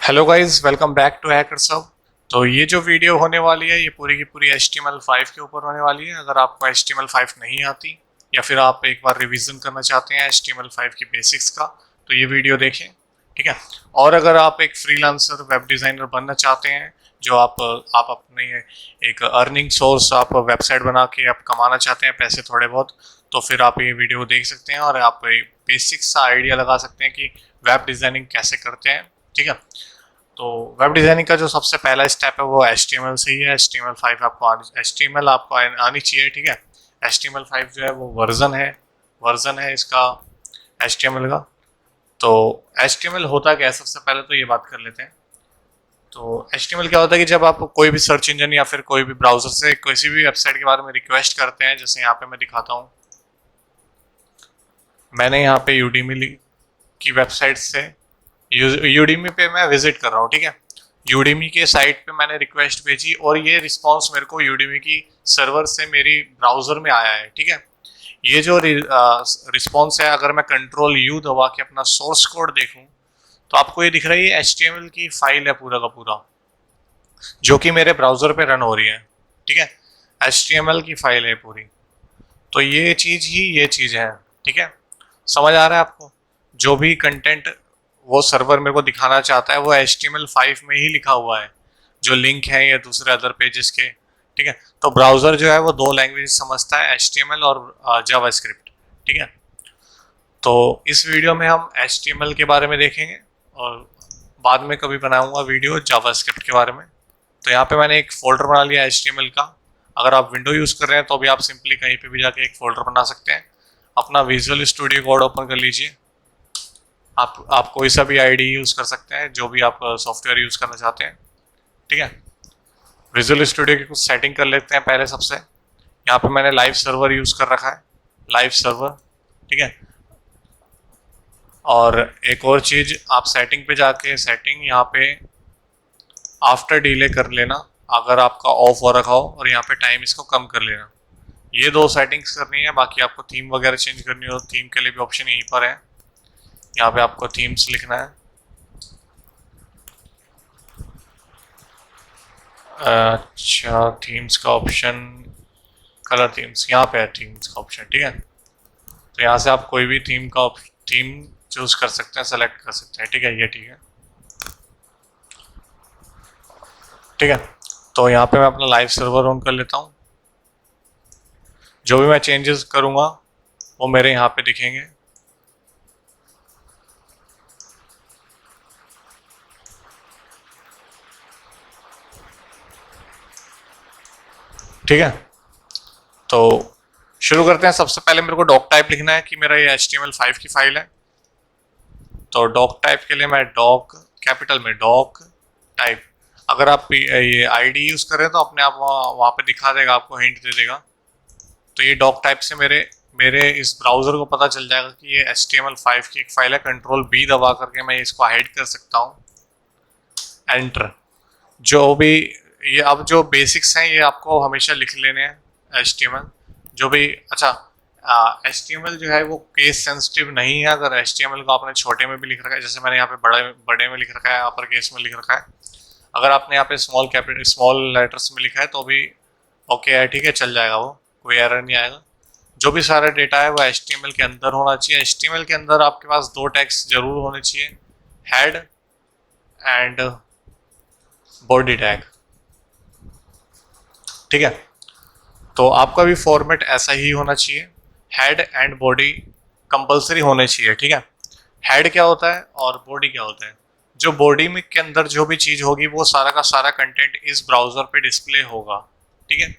Hello guys, welcome back to Hackers Hub. तो ये जो वीडियो होने वाली है ये पूरी की पूरी HTML5 के ऊपर होने वाली है। अगर आपको HTML5 नहीं आती या फिर आप एक बार रिवीजन करना चाहते हैं HTML5 की बेसिक्स का तो ये वीडियो देखें, ठीक है। और अगर आप एक फ्रीलांसर वेब डिज़ाइनर बनना चाहते हैं, जो आप अपने एक अर्निंग सोर्स आप वेबसाइट बना के आप कमाना चाहते हैं पैसे थोड़े बहुत, तो फिर आप ये वीडियो देख सकते हैं और आप बेसिक्स सा आइडिया लगा सकते हैं कि वेब डिज़ाइनिंग कैसे करते हैं, ठीक है। तो वेब डिज़ाइनिंग का जो सबसे पहला स्टेप है वो HTML से ही है। HTML5 आपको आनी चाहिए, ठीक है। HTML5 जो है वो वर्जन है इसका HTML का। तो HTML होता क्या है, सबसे पहले तो ये बात कर लेते हैं। तो HTML क्या होता है कि जब आप कोई भी सर्च इंजन या फिर कोई भी ब्राउजर से किसी भी वेबसाइट के बारे में रिक्वेस्ट करते हैं, जैसे यहाँ पे मैं दिखाता हूँ, मैंने यहाँ पे यूडीमी की वेबसाइट से यूडीमी पे मैं विजिट कर रहा हूँ, ठीक है। यूडीमी के साइट पे मैंने रिक्वेस्ट भेजी और ये रिस्पांस मेरे को यूडीमी की सर्वर से मेरी ब्राउजर में आया है, ठीक है। ये जो रिस्पांस है, अगर मैं कंट्रोल यू दबा के अपना सोर्स कोड देखूं तो आपको ये दिख रही है HTML की फाइल है पूरा का पूरा, जो कि मेरे ब्राउजर पे रन हो रही है, ठीक है। HTML की फाइल है पूरी। तो ये चीज़ है, ठीक है। समझ आ रहा है आपको? जो भी कंटेंट वो सर्वर मेरे को दिखाना चाहता है वो HTML5 में ही लिखा हुआ है, जो लिंक है ये दूसरे अदर पेजेस के, ठीक है। तो ब्राउज़र जो है वो दो लैंग्वेज समझता है, HTML और जावास्क्रिप्ट, ठीक है। तो इस वीडियो में हम HTML के बारे में देखेंगे और बाद में कभी बनाऊंगा वीडियो जावास्क्रिप्ट के बारे में। तो यहाँ पे मैंने एक फोल्डर बना लिया HTML का। अगर आप विंडो यूज़ कर रहे हैं तो भी आप सिंपली कहीं पे भी जाके एक फोल्डर बना सकते हैं। अपना विजुअल स्टूडियो कोड ओपन कर लीजिए। आप कोई सा भी आईडी यूज़ कर सकते हैं, जो भी आप सॉफ्टवेयर यूज़ करना चाहते हैं, ठीक है। विजुअल स्टूडियो की कुछ सेटिंग कर लेते हैं पहले। सबसे यहाँ पे मैंने लाइव सर्वर यूज़ कर रखा है, लाइव सर्वर, ठीक है। और एक और चीज़, आप सेटिंग पे जाके सेटिंग यहाँ पे आफ्टर डिले कर लेना अगर आपका ऑफ हो रखा हो, और यहाँ पे टाइम इसको कम कर लेना। ये दो सेटिंग्स करनी है। बाकी आपको थीम वगैरह चेंज करनी हो, थीम के लिए भी ऑप्शन यहीं पर है। यहाँ पे आपको थीम्स लिखना है। अच्छा, थीम्स का ऑप्शन, कलर थीम्स, यहाँ पे है थीम्स का ऑप्शन, ठीक है। तो यहाँ से आप कोई भी थीम चूज कर सकते हैं, सेलेक्ट कर सकते हैं, ठीक है। ये ठीक है, ठीक है। तो यहाँ पे मैं अपना लाइव सर्वर ऑन कर लेता हूँ। जो भी मैं चेंजेस करूँगा वो मेरे यहाँ पे दिखेंगे, ठीक है। तो शुरू करते हैं। सबसे पहले मेरे को डॉक टाइप लिखना है कि मेरा ये HTML5 की फाइल है। तो डॉक टाइप के लिए मैं डॉक कैपिटल में डॉक टाइप, अगर आप ये आईडी यूज़ करें तो अपने आप वहाँ पे दिखा देगा, आपको हिंट दे देगा। तो ये डॉक टाइप से मेरे इस ब्राउज़र को पता चल जाएगा कि ये HTML5 की एक फाइल है। कंट्रोल B दबा करके मैं इसको हाइड कर सकता हूँ, एंटर। जो भी ये अब जो बेसिक्स हैं ये आपको हमेशा लिख लेने हैं। HTML जो भी, अच्छा, HTML जो है वो केस सेंसिटिव नहीं है। अगर HTML को आपने छोटे में भी लिख रखा है, जैसे मैंने यहाँ पे बड़े में लिख रखा है, अपर केस में लिख रखा है, अगर आपने यहाँ पे स्मॉल लेटर्स में लिखा है तो भी ओके है, ठीक है, चल जाएगा, वो कोई एरर नहीं आएगा। जो भी सारा डेटा है वो HTML के अंदर होना चाहिए। HTML के अंदर आपके पास दो टैग्स जरूर होने चाहिए, हेड एंड बॉडी टैग, ठीक है। तो आपका भी फॉर्मेट ऐसा ही होना चाहिए, हेड एंड बॉडी कंपलसरी होने चाहिए, ठीक है। हेड क्या होता है और बॉडी क्या होता है? जो बॉडी में के अंदर जो भी चीज़ होगी वो सारा का सारा कंटेंट इस ब्राउज़र पे डिस्प्ले होगा, ठीक है।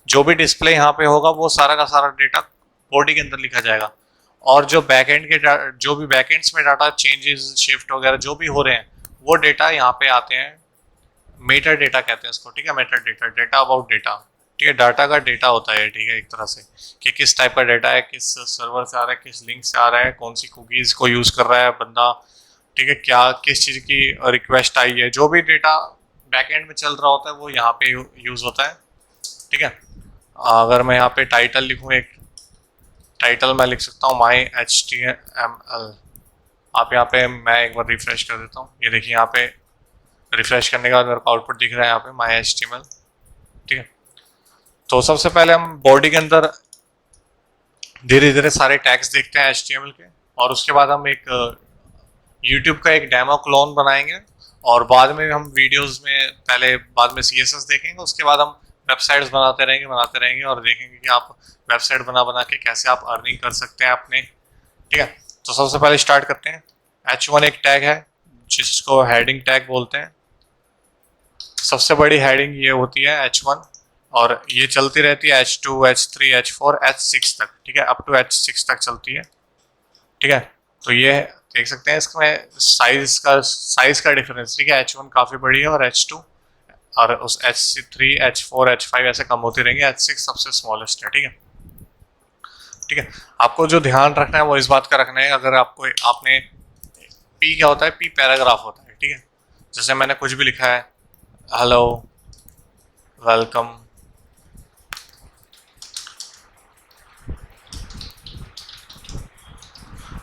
जो भी डिस्प्ले यहाँ पे होगा वो सारा का सारा डेटा बॉडी के अंदर लिखा जाएगा। और जो बैकएंड के जो भी बैकएंड्स में डाटा चेंजेस शिफ्ट वगैरह जो भी हो रहे हैं वो डेटा यहाँ पे आते हैं। मेटा डेटा कहते हैं इसको, ठीक है। Meta data, data about data, ठीक है। डाटा का डेटा होता है, ठीक है, एक तरह से कि किस टाइप का डेटा है, किस सर्वर से आ रहा है, किस लिंक से आ रहा है, कौन सी कुकीज़ को यूज़ कर रहा है बंदा, ठीक है, क्या किस चीज़ की रिक्वेस्ट आई है। जो भी डेटा बैकएंड में चल रहा होता है वो यहाँ पे यूज़ होता है, ठीक है। अगर मैं यहाँ पे टाइटल लिखूँ, एक टाइटल मैं लिख सकता हूँ माई HTML। आप यहाँ पे, मैं एक बार रिफ्रेश कर देता हूँ, ये देखिए यहाँ पे रिफ्रेश करने के बाद मेरे को आउटपुट दिख रहा है यहाँ पे माई HTML, ठीक है। तो सबसे पहले हम बॉडी के अंदर धीरे धीरे सारे टैग्स देखते हैं HTML के, और उसके बाद हम एक YouTube का एक डेमो क्लोन बनाएंगे, और बाद में हम वीडियोस में पहले बाद में CSS देखेंगे, उसके बाद हम वेबसाइट्स बनाते रहेंगे और देखेंगे कि आप वेबसाइट बना बना के कैसे आप अर्निंग कर सकते हैं अपने, ठीक है। तो सबसे पहले स्टार्ट करते हैं। H1 एक टैग है जिसको हेडिंग टैग बोलते हैं। सबसे बड़ी हेडिंग ये होती है H1, और ये चलती रहती है H2, H3, H4, H6 तक, ठीक है, अप टू H6 तक चलती है, ठीक है। तो ये देख सकते हैं इसमें साइज का डिफरेंस, ठीक है। H1 काफ़ी बड़ी है और H2 और उस H3, H4, H5 ऐसे कम होते रहेंगे, H6 सबसे स्मॉलेस्ट है, ठीक है, ठीक है। आपको जो ध्यान रखना है वो इस बात का रखना है, अगर आपको आपने P क्या होता है, P पैराग्राफ होता है, ठीक है। जैसे मैंने कुछ भी लिखा है, hello, welcome,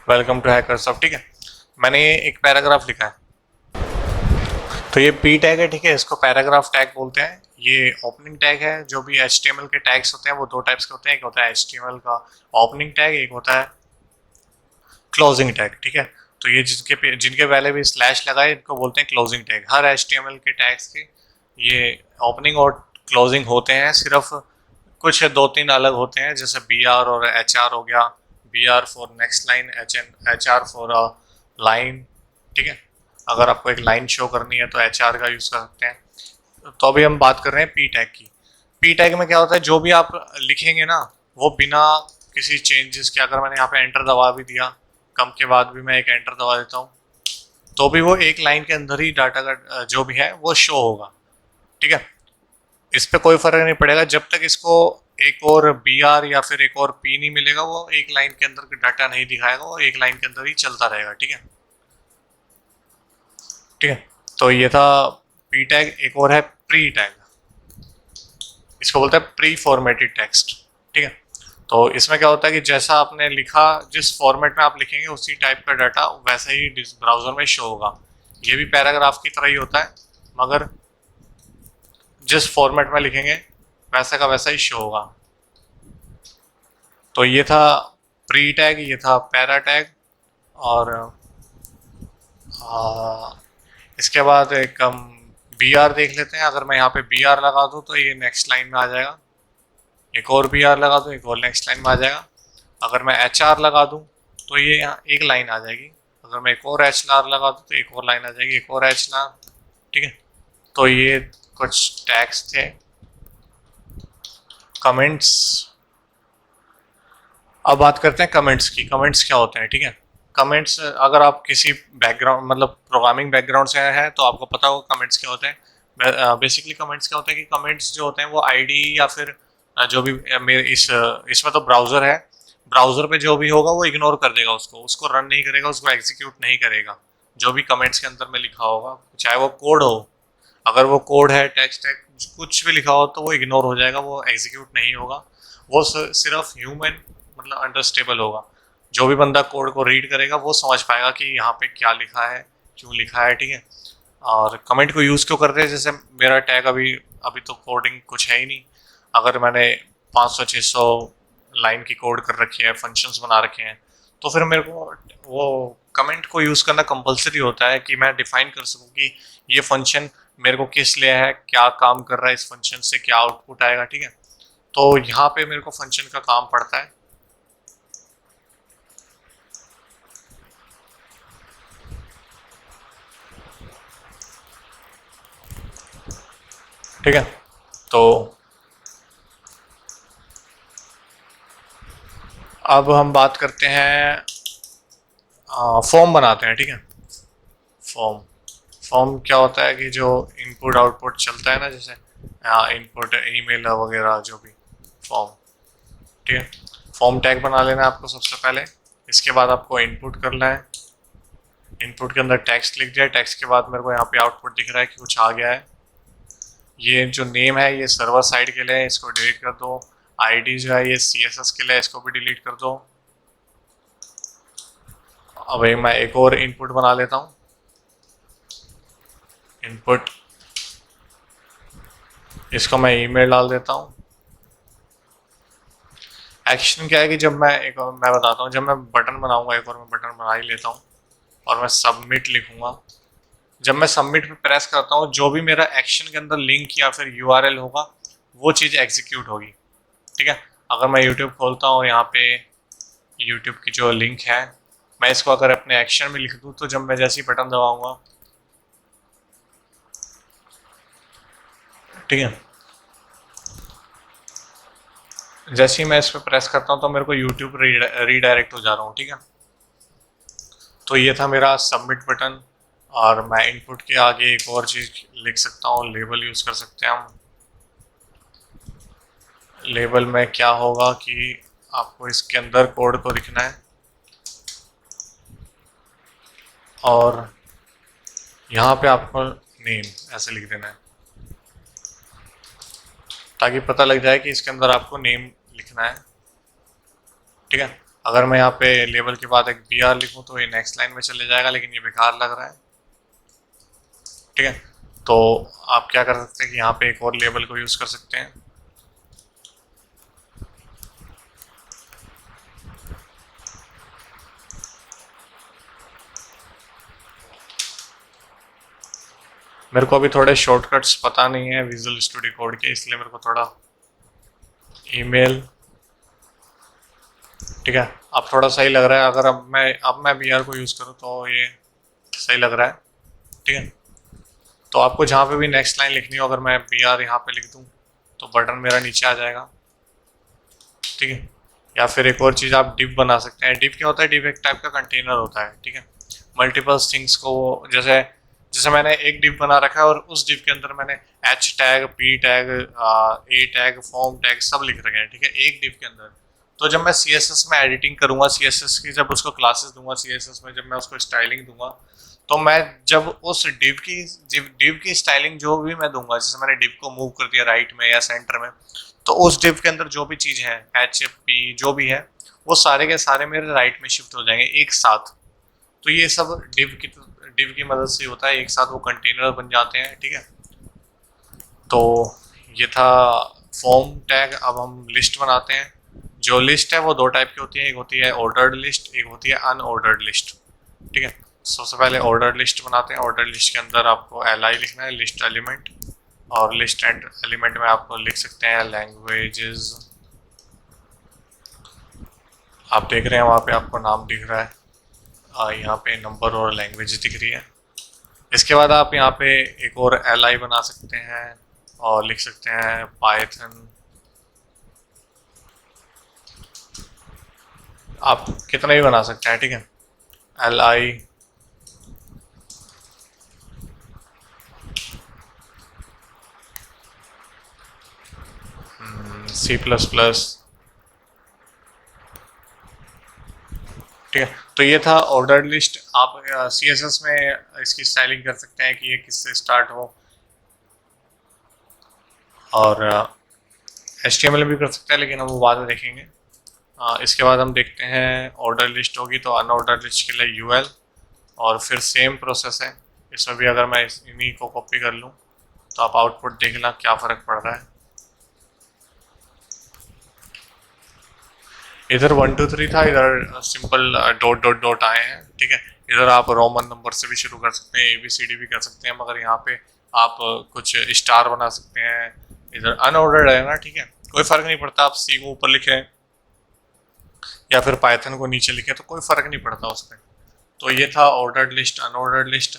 welcome to Hackers Hub, ठीक है, मैंने ये एक पैराग्राफ लिखा है, तो ये P टैग है, ठीक है, इसको पैराग्राफ टैग बोलते हैं। ये ओपनिंग टैग है। जो भी HTML के टैग्स होते हैं वो दो टाइप्स के होते हैं, एक होता है HTML का ओपनिंग टैग, एक होता है क्लोजिंग टैग, ठीक है। तो ये जिनके पहले भी स्लैश लगा है इनको बोलते हैं क्लोजिंग टैग। हर HTML के टैग्स के ये ओपनिंग और क्लोजिंग होते हैं, सिर्फ कुछ दो तीन अलग होते हैं, जैसे BR और HR हो गया, BR for next line, HR for line, ठीक है। अगर आपको एक लाइन शो करनी है तो HR का यूज़ कर सकते हैं। तो अभी हम बात कर रहे हैं P टैग की। P टैग में क्या होता है, जो भी आप लिखेंगे ना वो बिना किसी चेंजेस के, अगर मैंने यहाँ पे एंटर दबा भी दिया, कम के बाद भी मैं एक एंटर दबा देता हूँ, तो भी वो एक लाइन के अंदर ही डाटा का जो भी है वो शो होगा, ठीक है। इस पर कोई फर्क नहीं पड़ेगा जब तक इसको एक और BR या फिर एक और P नहीं मिलेगा, वो एक लाइन के अंदर डाटा नहीं दिखाएगा, वो एक लाइन के अंदर ही चलता रहेगा, ठीक है, ठीक है। तो ये था P टैग। एक और है प्री टैग, इसको बोलते हैं प्री फॉर्मेटेड टेक्स्ट, ठीक है। तो इसमें क्या होता है कि जैसा आपने लिखा, जिस फॉर्मेट में आप लिखेंगे उसी टाइप का डाटा वैसा ही ब्राउजर में शो होगा। ये भी पैराग्राफ की तरह ही होता है, मगर जिस फॉर्मेट में लिखेंगे वैसा का वैसा ही शो होगा। तो ये था प्री टैग, ये था पैरा टैग, और इसके बाद एक हम BR देख लेते हैं। अगर मैं यहाँ पे BR लगा दूँ तो ये नेक्स्ट लाइन में आ जाएगा, एक और BR लगा दूँ एक और नेक्स्ट लाइन में आ जाएगा। अगर मैं HR लगा दूँ तो ये यहाँ एक लाइन आ जाएगी, अगर मैं एक और HR लगा दूँ तो एक और लाइन आ जाएगी, एक और HR, ठीक है। तो ये कुछ टैग्स थे। कमेंट्स, अब बात करते हैं कमेंट्स की। कमेंट्स क्या होते हैं, ठीक है। कमेंट्स, अगर आप किसी बैकग्राउंड मतलब प्रोग्रामिंग बैकग्राउंड से हैं तो आपको पता होगा कमेंट्स क्या होते हैं। बेसिकली कमेंट्स क्या होते हैं कि कमेंट्स जो होते हैं वो ID या फिर जो भी मेरे इसमें तो ब्राउज़र है, ब्राउज़र पे जो भी होगा वो इग्नोर कर देगा, उसको रन नहीं करेगा, उसको एग्जीक्यूट नहीं करेगा। जो भी कमेंट्स के अंदर में लिखा होगा, चाहे वो कोड हो, अगर वो कोड है, टेक्स्ट है, कुछ भी लिखा हो तो वो इग्नोर हो जाएगा, वो एग्जीक्यूट नहीं होगा। वो सिर्फ ह्यूमन मतलब अंडरस्टेबल होगा। जो भी बंदा कोड को रीड करेगा वो समझ पाएगा कि यहाँ पे क्या लिखा है, क्यों लिखा है, ठीक है। और कमेंट को यूज़ क्यों करते हैं, जैसे मेरा टैग अभी तो कोडिंग कुछ है ही नहीं। अगर मैंने 500-600 लाइन की कोड कर रखी है, फंक्शंस बना रखे हैं, तो फिर मेरे को वो कमेंट को यूज़ करना कंपलसरी होता है कि मैं डिफाइन कर सकूँ कि ये फंक्शन मेरे को किस लिए है, क्या काम कर रहा है, इस फंक्शन से क्या आउटपुट आएगा, ठीक है। तो यहाँ पे मेरे को फंक्शन का काम पड़ता है, ठीक है। तो अब हम बात करते हैं, फॉर्म बनाते हैं, ठीक है। फॉर्म क्या होता है कि जो इनपुट आउटपुट चलता है ना, जैसे इनपुट ईमेल वगैरह, जो भी फॉर्म, ठीक है। फॉर्म टैग बना लेना है आपको सबसे पहले। इसके बाद आपको इनपुट करना है, इनपुट के अंदर टेक्स्ट लिख दिया, टेक्स्ट के बाद मेरे को यहाँ पे आउटपुट दिख रहा है कि कुछ आ गया है। ये जो नेम है ये सर्वर साइड के लिए है, इसको डिलीट कर दो। ID जो है ये CSS के लिए, इसको भी डिलीट कर दो। अब मैं एक और इनपुट बना लेता हूँ, इनपुट, इसको मैं ईमेल डाल देता हूँ। एक्शन क्या है कि जब मैं बताता हूँ, जब मैं बटन बनाऊंगा, एक और मैं बटन बना ही लेता हूँ और मैं सबमिट लिखूंगा। जब मैं सबमिट पे प्रेस करता हूँ, जो भी मेरा एक्शन के अंदर लिंक या फिर यूआरएल होगा वो चीज़ एग्जीक्यूट होगी, ठीक है। अगर मैं यूट्यूब खोलता हूँ, यहाँ पे यूट्यूब की जो लिंक है, मैं इसको अगर अपने एक्शन में लिख दूँ तो जब मैं जैसे ही बटन दबाऊंगा, ठीक है, जैसे ही मैं इस पर प्रेस करता हूँ तो मेरे को यूट्यूब रीडायरेक्ट हो जा रहा हूँ, ठीक है। तो ये था मेरा सबमिट बटन। और मैं इनपुट के आगे एक और चीज़ लिख सकता हूँ, लेबल यूज़ कर सकते हैं हम। लेबल में क्या होगा कि आपको इसके अंदर कोड को लिखना है और यहाँ पे आपको नेम ऐसे लिख देना है ताकि पता लग जाए कि इसके अंदर आपको नेम लिखना है, ठीक है। अगर मैं यहाँ पे लेबल के बाद एक BR लिखूँ तो ये नेक्स्ट लाइन में चले जाएगा, लेकिन ये बेकार लग रहा है, ठीक है। तो आप क्या कर सकते हैं कि यहाँ पे एक और लेबल को यूज़ कर सकते हैं। मेरे को अभी थोड़े शॉर्टकट्स पता नहीं है विजुअल स्टूडियो कोड के, इसलिए मेरे को थोड़ा ईमेल, ठीक है। अब थोड़ा सही लग रहा है। अगर अब मैं BR को यूज़ करूँ तो ये सही लग रहा है, ठीक है। तो आपको जहाँ पे भी नेक्स्ट लाइन लिखनी हो, अगर मैं BR यहाँ पे लिख दूँ तो बटन मेरा नीचे आ जाएगा, ठीक है। या फिर एक और चीज़, आप डिव बना सकते हैं। डिव क्या होता है? डिव एक टाइप का कंटेनर होता है, ठीक है। मल्टीपल थिंग्स को, जैसे जैसे मैंने एक डिव बना रखा है और उस डिव के अंदर मैंने H tag, P tag, A tag, form tag सब लिख रखे हैं, ठीक है, एक डिव के अंदर। तो जब मैं CSS में एडिटिंग करूँगा, CSS की जब उसको क्लासेस दूंगा, CSS में जब मैं उसको स्टाइलिंग दूंगा, तो मैं जब उस डिव की स्टाइलिंग जो भी मैं दूंगा, जैसे मैंने डिव को मूव कर दिया राइट में या सेंटर में, तो उस डिव के अंदर जो भी चीज़ है, H, P जो भी है, वो सारे के सारे मेरे राइट में शिफ्ट हो जाएंगे एक साथ। तो ये सब डिव की मदद से होता है, एक साथ वो कंटेनर बन जाते हैं, ठीक है। तो ये था फॉर्म टैग। अब हम लिस्ट बनाते हैं। जो लिस्ट है वो दो टाइप की होती है, एक होती है ऑर्डर्ड लिस्ट, एक होती है अनऑर्डर्ड लिस्ट, ठीक है। सबसे पहले ऑर्डर्ड लिस्ट बनाते हैं। ऑर्डर्ड लिस्ट के अंदर आपको LI लिखना है, लिस्ट एलिमेंट, और लिस्ट एलिमेंट में आपको लिख सकते हैं लैंग्वेजेस। आप देख रहे हैं वहाँ पे आपको नाम दिख रहा है, यहाँ पे नंबर और लैंग्वेज दिख रही है। इसके बाद आप यहाँ पे एक और LI बना सकते हैं और लिख सकते हैं पाइथन। आप कितना भी बना सकते हैं, ठीक है। LI C++, ठीक है। तो ये था ऑर्डर्ड लिस्ट। आप CSS में इसकी स्टाइलिंग कर सकते हैं कि ये किससे स्टार्ट हो, और HTML भी कर सकते हैं, लेकिन हम वो बाद में देखेंगे। इसके बाद हम देखते हैं ऑर्डर लिस्ट होगी तो अनऑर्डर लिस्ट के लिए UL, और फिर सेम प्रोसेस है इसमें भी। अगर मैं इन्हीं को कॉपी कर लूँ तो आप आउटपुट देखना क्या फ़र्क पड़ रहा है। इधर 1 2 3 था, इधर सिंपल डॉट डॉट डॉट आए हैं, ठीक है। इधर आप रोमन नंबर से भी शुरू कर सकते हैं, ABCD भी कर सकते हैं, मगर यहाँ पे आप कुछ स्टार बना सकते हैं। इधर अनऑर्डर्ड है ना, ठीक है, कोई फ़र्क नहीं पड़ता। आप C को ऊपर लिखें या फिर पाइथन को नीचे लिखें तो कोई फ़र्क नहीं पड़ता उसमें। तो ये था ऑर्डर्ड लिस्ट, अनऑर्डर्ड लिस्ट।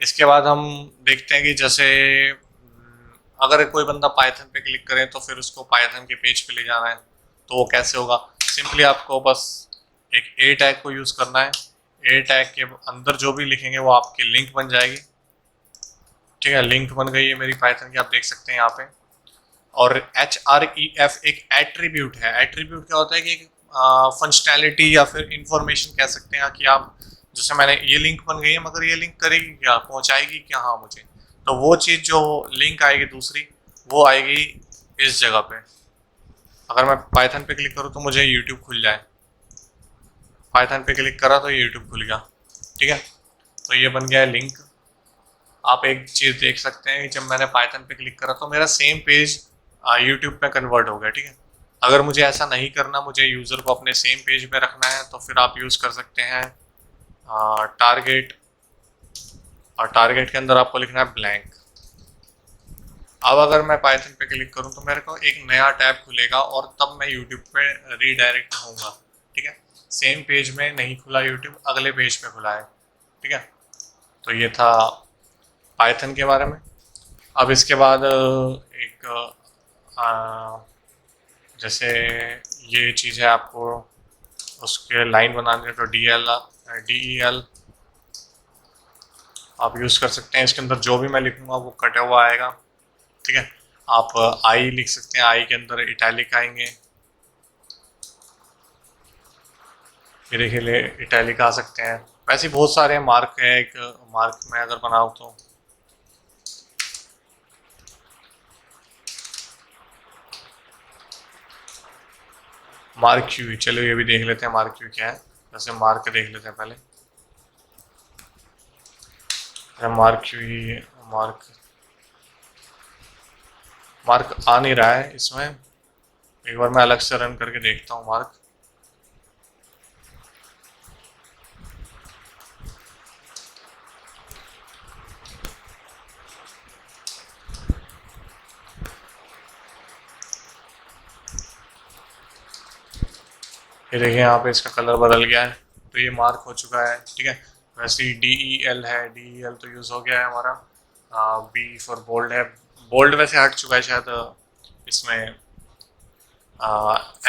इसके बाद हम देखते हैं कि जैसे अगर कोई बंदा पाइथन पे क्लिक करें तो फिर उसको पाइथन के पेज पे ले जाना है, तो वो कैसे होगा? सिंपली आपको बस एक A टैग को यूज़ करना है। A टैग के अंदर जो भी लिखेंगे वो आपकी लिंक बन जाएगी, ठीक है। लिंक बन गई है मेरी पाइथन की, आप देख सकते हैं यहाँ पे। और HREF एक एट्रीब्यूट है। एट्रीब्यूट क्या होता है कि फंक्शनैलिटी या फिर इंफॉर्मेशन कह सकते हैं कि आप, जैसे मैंने ये लिंक बन गई है, मगर ये लिंक करेगी क्या, पहुंचाएगी क्या, हाँ मुझे, तो वो चीज़ जो लिंक आएगी दूसरी, वो आएगी इस जगह पे। अगर मैं पाइथन पे क्लिक करूँ तो मुझे यूट्यूब खुल जाए, पाइथन पे क्लिक करा तो यूट्यूब खुल गया, ठीक है। तो ये बन गया है लिंक। आप एक चीज़ देख सकते हैं, जब मैंने पाइथन पे क्लिक करा तो मेरा सेम पेज यूट्यूब पे कन्वर्ट हो गया, ठीक है। अगर मुझे ऐसा नहीं करना, मुझे यूज़र को अपने सेम पेज पे रखना है, तो फिर आप यूज़ कर सकते हैं टारगेट, और टारगेट के अंदर आपको लिखना है ब्लैंक। अब अगर मैं पाइथन पे क्लिक करूं तो मेरे को एक नया टैब खुलेगा और तब मैं यूट्यूब पे रीडायरेक्ट होऊंगा, ठीक है। सेम पेज में नहीं खुला यूट्यूब, अगले पेज पे खुला है, ठीक है। तो ये था पाइथन के बारे में। अब इसके बाद एक जैसे ये चीज़ है, आपको उसके लाइन बनाने है तो DEL आप यूज़ कर सकते हैं। इसके अंदर जो भी मैं लिखूंगा वो कटा हुआ आएगा, ठीक है। आप आई लिख सकते हैं, आई के अंदर इटैलिक आएंगे, ये देखिए इटैलिक आ सकते हैं। वैसे बहुत सारे मार्क है, एक मार्क में अगर बनाऊँ तो मार्क क्यू, चलो ये भी देख लेते हैं मार्क क्यू क्या है। जैसे मार्क देख लेते हैं पहले, मार्क क्यू ही मार्क आ नहीं रहा है इसमें। एक बार मैं अलग से रन करके देखता हूँ मार्क। ये देखिए यहाँ पे इसका कलर बदल गया है, तो ये मार्क हो चुका है, ठीक है। वैसे ही DEL है, DEL तो यूज़ हो गया है हमारा। B फॉर बोल्ड है, बोल्ड वैसे हट चुका है शायद इसमें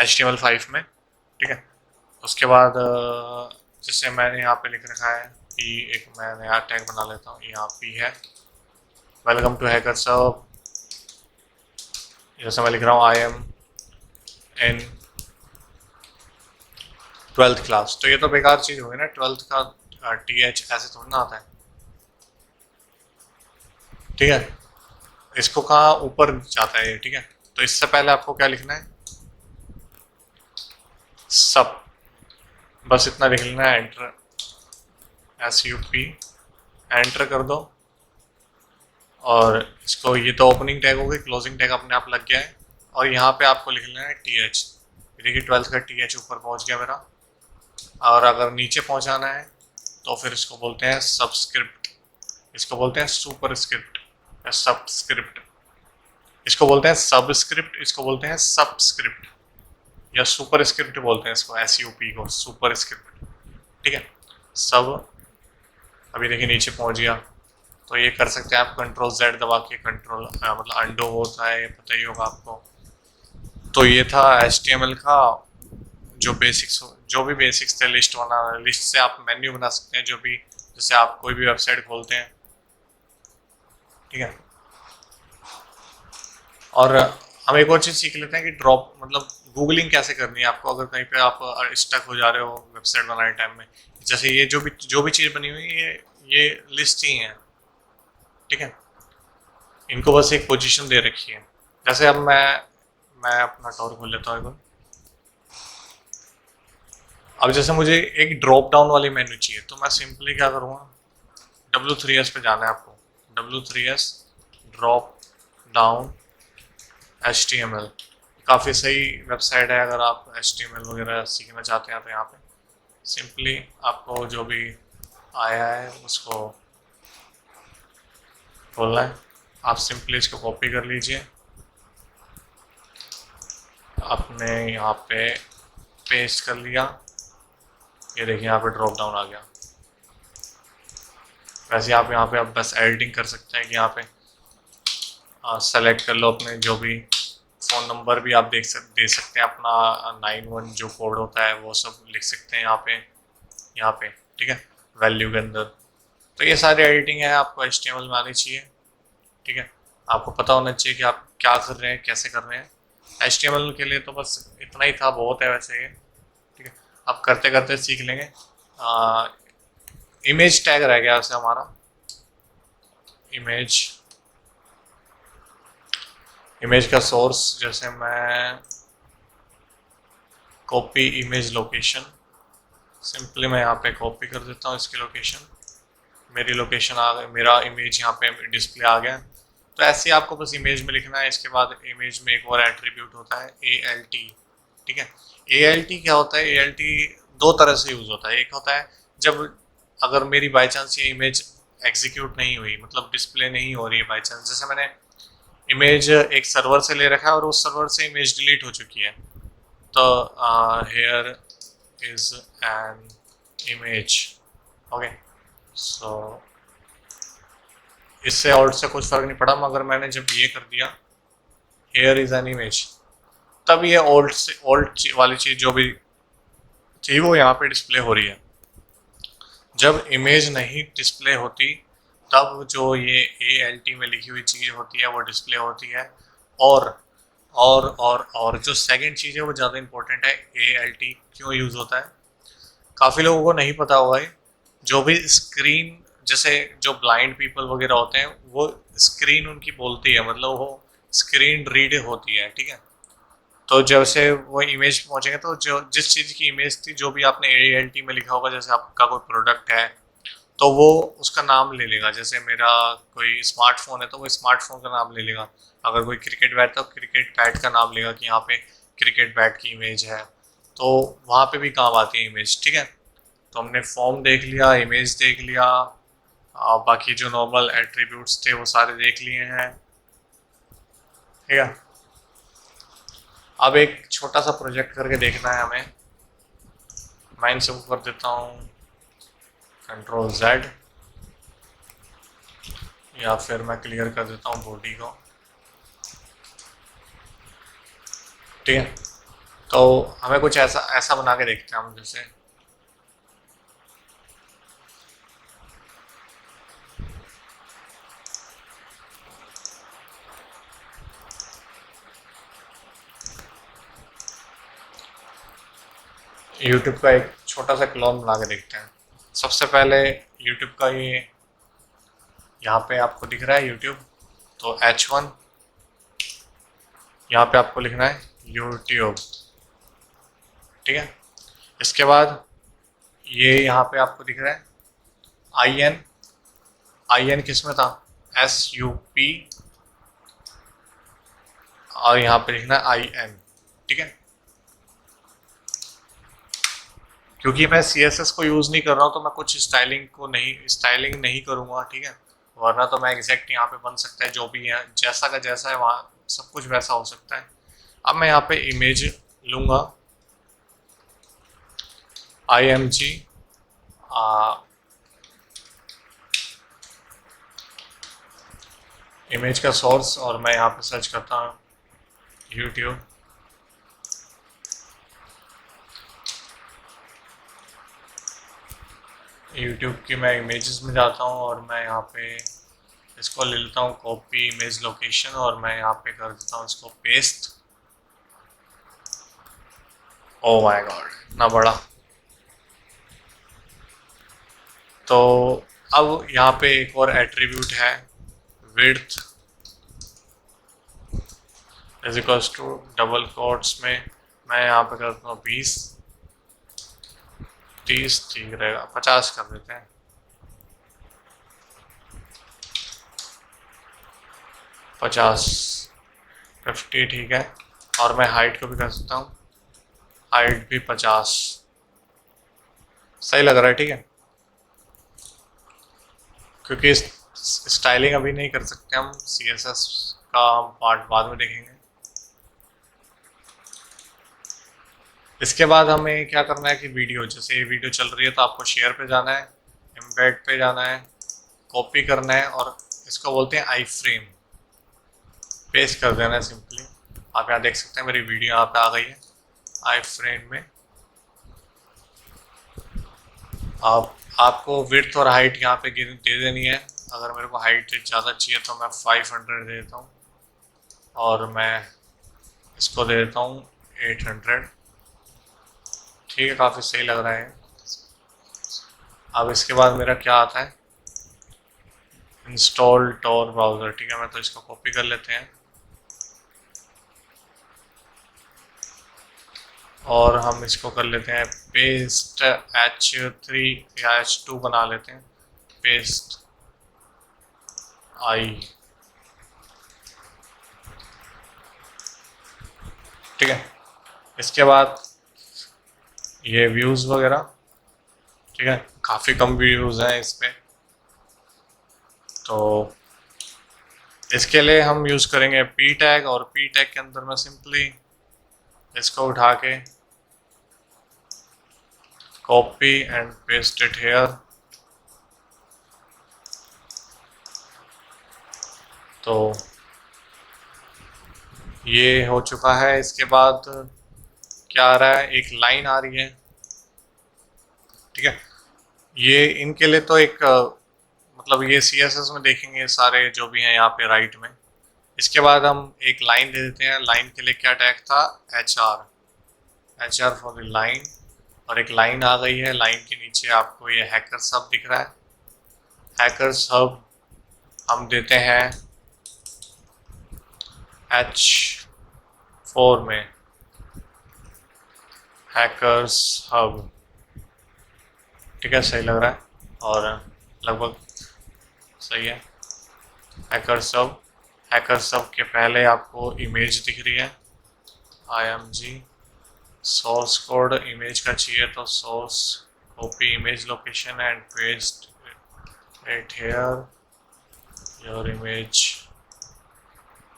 HTML5 में, ठीक है। उसके बाद जैसे मैंने यहाँ पे लिख रखा है P, एक मैं नया टैग बना लेता हूँ, यहाँ P है, वेलकम टू हैकर सब। जैसे मैं लिख रहा हूँ I am in 12th class, तो ये तो बेकार चीज़ होगी ना, 12th का TH ऐसे थोड़ी ना आता है, ठीक है। इसको कहाँ ऊपर जाता है ये, ठीक है। तो इससे पहले आपको क्या लिखना है, सब, बस इतना लिख लेना है, एंटर, SUP एंटर कर दो। और इसको, ये तो ओपनिंग टैग हो गई, क्लोजिंग टैग अपने आप लग गया है। और यहाँ पे आपको लिख लेना है TH, देखिए 12th का TH ऊपर पहुँच गया मेरा। और अगर नीचे पहुँचाना है तो फिर इसको बोलते हैं सबस्क्रिप्ट, इसको बोलते हैं सुपर स्क्रिप्ट या सबस्क्रिप्ट, इसको बोलते हैं सबस्क्रिप्ट, इसको बोलते हैं सबस्क्रिप्ट या सुपर स्क्रिप्ट बोलते हैं इसको, SUP को सुपर स्क्रिप्ट, ठीक है। सब, अभी देखिए नीचे पहुंच गया। तो ये कर सकते हैं आप Ctrl+Z दबा के, कंट्रोल मतलब अंडो होता है, ये पता ही होगा आपको। तो ये था HTML का जो भी बेसिक्स थे, लिस्ट बनाना, लिस्ट से आप मेन्यू बना सकते हैं, जो भी, जैसे आप कोई भी वेबसाइट खोलते हैं, ठीक है। और हम एक और चीज़ सीख लेते हैं कि ड्रॉप मतलब गूगलिंग कैसे करनी है आपको, अगर कहीं पे आप स्टक हो जा रहे हो वेबसाइट बनाने टाइम में। जैसे ये जो भी चीज़ बनी हुई है, ये लिस्ट ही है, ठीक है। इनको बस एक पोजीशन दे रखी है। जैसे अब मैं अपना टॉर खोल लेता हूँ एक बार। अब जैसे मुझे एक ड्रॉप डाउन वाली मेन्यू चाहिए, तो मैं सिंपली क्या करूँगा, W3S पे जाना है आपको, W3S ड्रॉप डाउन HTML, काफ़ी सही वेबसाइट है अगर आप HTML वगैरह सीखना चाहते हैं। तो यहाँ पे सिंपली आपको जो भी आया है उसको खोलना है, आप सिंपली इसको कॉपी कर लीजिए, आपने यहाँ पे पेस्ट कर लिया, ये देखिए यहाँ पे ड्रॉप डाउन आ गया। वैसे आप यहाँ पे आप बस एडिटिंग कर सकते हैं कि यहाँ पे सेलेक्ट कर लो अपने जो भी फ़ोन नंबर भी आप दे सकते हैं अपना, 91 जो कोड होता है वो सब लिख सकते हैं यहाँ पे, ठीक है, वैल्यू के अंदर। तो ये सारी एडिटिंग है, आपको HTML में आनी चाहिए, ठीक है। आपको पता होना चाहिए कि आप क्या कर रहे हैं, कैसे कर रहे हैं। HTML के लिए तो बस इतना ही था, बहुत है वैसे ये, ठीक है। आप करते करते सीख लेंगे। इमेज टैग रह गया वैसे हमारा, इमेज का सोर्स, जैसे मैं कॉपी इमेज लोकेशन, सिंपली मैं यहाँ पे कॉपी कर देता हूँ इसकी लोकेशन, मेरी लोकेशन आ गई, मेरा इमेज यहाँ पे डिस्प्ले आ गया। तो ऐसे ही आपको बस इमेज में लिखना है। इसके बाद इमेज में एक और एट्रीब्यूट होता है ALT, ठीक है। ALT क्या होता है? ALT दो तरह से यूज़ होता है। एक होता है जब अगर मेरी बाई चांस ये इमेज एग्जीक्यूट नहीं हुई, मतलब डिस्प्ले नहीं हो रही है बाई चांस, जैसे मैंने इमेज एक सर्वर से ले रखा है और उस सर्वर से इमेज डिलीट हो चुकी है, तो here is an image, okay. So इससे आउट से कुछ फर्क नहीं पड़ा, मगर मैंने जब ये कर दिया हेयर इज एन इमेज, तब ये ओल्ड से ओल्ड वाली चीज़ जो भी थी वो यहाँ पे डिस्प्ले हो रही है। जब इमेज नहीं डिस्प्ले होती तब जो ये ALT में लिखी हुई चीज़ होती है वो डिस्प्ले होती है। और जो सेकंड चीज़ है वो ज़्यादा इंपॉर्टेंट है। ALT क्यों यूज़ होता है? काफ़ी लोगों को नहीं पता होगा। जो भी स्क्रीन, जैसे जो ब्लाइंड पीपल वगैरह होते हैं, वो स्क्रीन उनकी बोलती है, मतलब वो स्क्रीन रीड होती है, ठीक है। तो जैसे वो इमेज पहुंचेंगे तो जो जिस चीज़ की इमेज थी, जो भी आपने ALT में लिखा होगा, जैसे आपका कोई प्रोडक्ट है तो वो उसका नाम ले लेगा। जैसे मेरा कोई स्मार्टफोन है तो वो स्मार्टफोन का नाम ले लेगा। अगर कोई क्रिकेट बैट तो क्रिकेट बैट का नाम लेगा कि यहाँ पे क्रिकेट बैट की इमेज है, तो वहाँ पे भी काम आती है इमेज, ठीक है। तो हमने फॉर्म देख लिया, इमेज देख लिया, बाकी जो नॉर्मल एट्रीब्यूट्स थे वो सारे देख लिए हैं, ठीक है। अब एक छोटा सा प्रोजेक्ट करके देखना है हमें। मैं इन सबको कर देता हूँ Ctrl+Z, या फिर मैं क्लियर कर देता हूँ बॉडी को, ठीक है। तो हमें कुछ ऐसा ऐसा बना के देखते हैं हम। जैसे YouTube का एक छोटा सा क्लोन बना के देखते हैं। सबसे पहले YouTube का ये यहाँ पे आपको दिख रहा है YouTube, तो H1 यहाँ पे आपको लिखना है YouTube, ठीक है। इसके बाद ये यहाँ पे आपको दिख रहा है IN किस में था? SUP, और यहाँ पे लिखना है IN, ठीक है। क्योंकि मैं CSS को यूज़ नहीं कर रहा हूँ तो मैं कुछ स्टाइलिंग नहीं करूँगा, ठीक है। वरना तो मैं एग्जैक्ट यहाँ पे बन सकता है, जो भी है जैसा का जैसा है वहाँ सब कुछ वैसा हो सकता है। अब मैं यहाँ पे इमेज लूँगा IMG, इमेज का सोर्स, और मैं यहाँ पे सर्च करता हूँ YouTube। YouTube की मैं इमेजेस में जाता हूँ और मैं यहाँ पे इसको ले लेता हूँ कॉपी इमेज लोकेशन, और मैं यहाँ पे कर देता हूँ इसको पेस्ट। ओ माय गॉड, इतना बड़ा। तो अब यहाँ पे एक और एट्रीब्यूट है width is equals to double quotes में मैं यहाँ पे करता हूँ 20, 30 ठीक रहेगा, 50 कर देते हैं। 50, 50 ठीक है। और मैं हाइट को भी कर सकता हूँ, हाइट भी 50, सही लग रहा है, ठीक है। क्योंकि स्टाइलिंग अभी नहीं कर सकते हम, CSS का हम पार्ट बाद में देखेंगे। इसके बाद हमें क्या करना है कि वीडियो, जैसे ये वीडियो चल रही है तो आपको शेयर पे जाना है, एम्बेड पे जाना है, कॉपी करना है, और इसको बोलते हैं आई फ्रेम, पेस्ट कर देना है सिंपली। आप यहाँ देख सकते हैं मेरी वीडियो यहाँ पे आ गई है आई फ्रेम में। आपको विड्थ और हाइट यहाँ पे दे देनी है। अगर मेरे को हाइट ज़्यादा चाहिए तो मैं 500 दे देता हूँ, और मैं इसको दे देता हूँ 800, ठीक है, काफ़ी सही लग रहा है। अब इसके बाद मेरा क्या आता है, इंस्टॉल टॉर ब्राउज़र, ठीक है। मैं तो इसको कॉपी कर लेते हैं और हम इसको कर लेते हैं पेस्ट H3 या H2 बना लेते हैं। पेस्ट आई, ठीक है। इसके बाद ये व्यूज़ वगैरह, ठीक है, काफ़ी कम व्यूज़ हैं इस पे, तो इसके लिए हम यूज़ करेंगे पी टैग, और पी टैग के अंदर मैं सिंपली इसको उठा के copy and paste it here, तो ये हो चुका है। इसके बाद क्या आ रहा है, एक लाइन आ रही है, ठीक है। ये इनके लिए तो एक मतलब ये CSS में देखेंगे सारे जो भी हैं यहाँ पे राइट में। इसके बाद हम एक लाइन दे देते हैं। लाइन के लिए क्या टैग था, HR फॉर द लाइन, और एक लाइन आ गई है। लाइन के नीचे आपको ये हैकर्स हब दिख रहा है। हैकर्स हब हम देते हैं H4 में, हैकर्स हब, ठीक है, सही लग रहा है और लगभग सही है। हैकर्स हब, हैकर्स हब के पहले आपको इमेज दिख रही है, IMG सोर्स कोड इमेज का चाहिए, तो source copy image location and paste it here your image,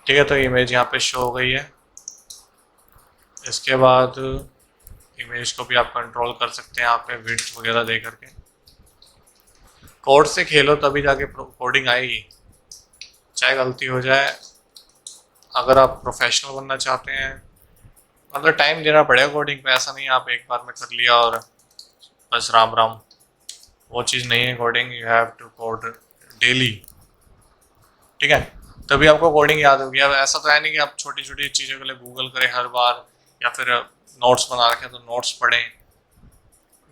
ठीक है। तो इमेज यहाँ पे शो हो गई है। इसके बाद इमेज को भी आप कंट्रोल कर सकते हैं यहाँ पे विड्थ वगैरह दे करके। कोड से खेलो तभी जाके कोडिंग आएगी, चाहे गलती हो जाए। अगर आप प्रोफेशनल बनना चाहते हैं, मतलब टाइम देना पड़ेगा कोडिंग पे, ऐसा नहीं आप एक बार में कर लिया और बस राम राम, वो चीज़ नहीं है coding. You have to code daily, ठीक है, तभी आपको कोडिंग याद होगी। अब ऐसा तो है नहीं कि आप छोटी छोटी चीज़ों के लिए गूगल करें हर बार, या फिर नोट्स बना रखे तो नोट्स पढ़ें।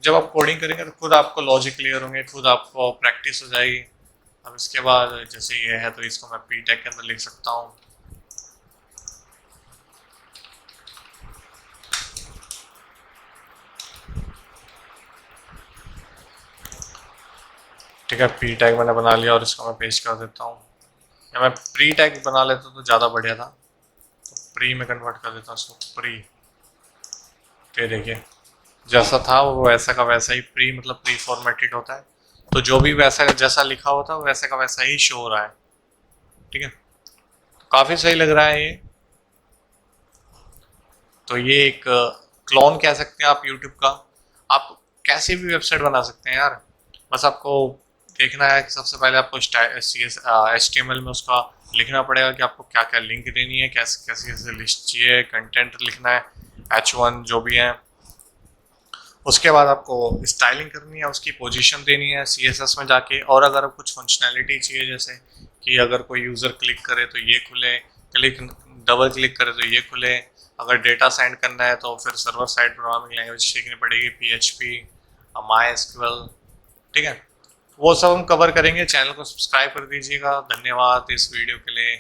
जब आप कोडिंग करेंगे तो खुद आपको लॉजिक क्लियर होंगे, खुद आपको प्रैक्टिस हो जाएगी। अब इसके बाद जैसे ये है तो इसको मैं पी टैग के अंदर लिख सकता हूँ, ठीक है। पी टैग मैंने बना लिया और इसको मैं पेस्ट कर देता हूँ। या मैं प्री टैग बना लेता तो ज़्यादा बढ़िया था, तो प्री में कन्वर्ट कर देता हूँ उसको, प्री। ये देखिए जैसा था वो वैसा का वैसा ही, प्री मतलब प्री फॉर्मेटेड होता है, तो जो भी वैसा जैसा लिखा होता है वैसा का वैसा ही शो हो रहा है, ठीक है। तो काफ़ी सही लग रहा है ये। तो ये एक क्लोन कह सकते हैं आप यूट्यूब का। आप कैसी भी वेबसाइट बना सकते हैं यार, बस आपको देखना है कि सबसे पहले आपको HTML में उसका लिखना पड़ेगा कि आपको क्या क्या लिंक देनी है, कैसे कैसे कैसे लिस्ट चाहिए, कंटेंट लिखना है, H1 जो भी है। उसके बाद आपको स्टाइलिंग करनी है, उसकी पोजीशन देनी है CSS में जाके। और अगर कुछ फंक्शनैलिटी चाहिए, जैसे कि अगर कोई यूज़र क्लिक करे तो ये खुले, डबल क्लिक करे तो ये खुले, अगर डेटा सेंड करना है तो फिर सर्वर साइड प्रोग्रामिंग लैंग्वेज सीखनी पड़ेगी, PHP, MySQL, ठीक है। वो सब हम कवर करेंगे। चैनल को सब्सक्राइब कर दीजिएगा। धन्यवाद इस वीडियो के लिए।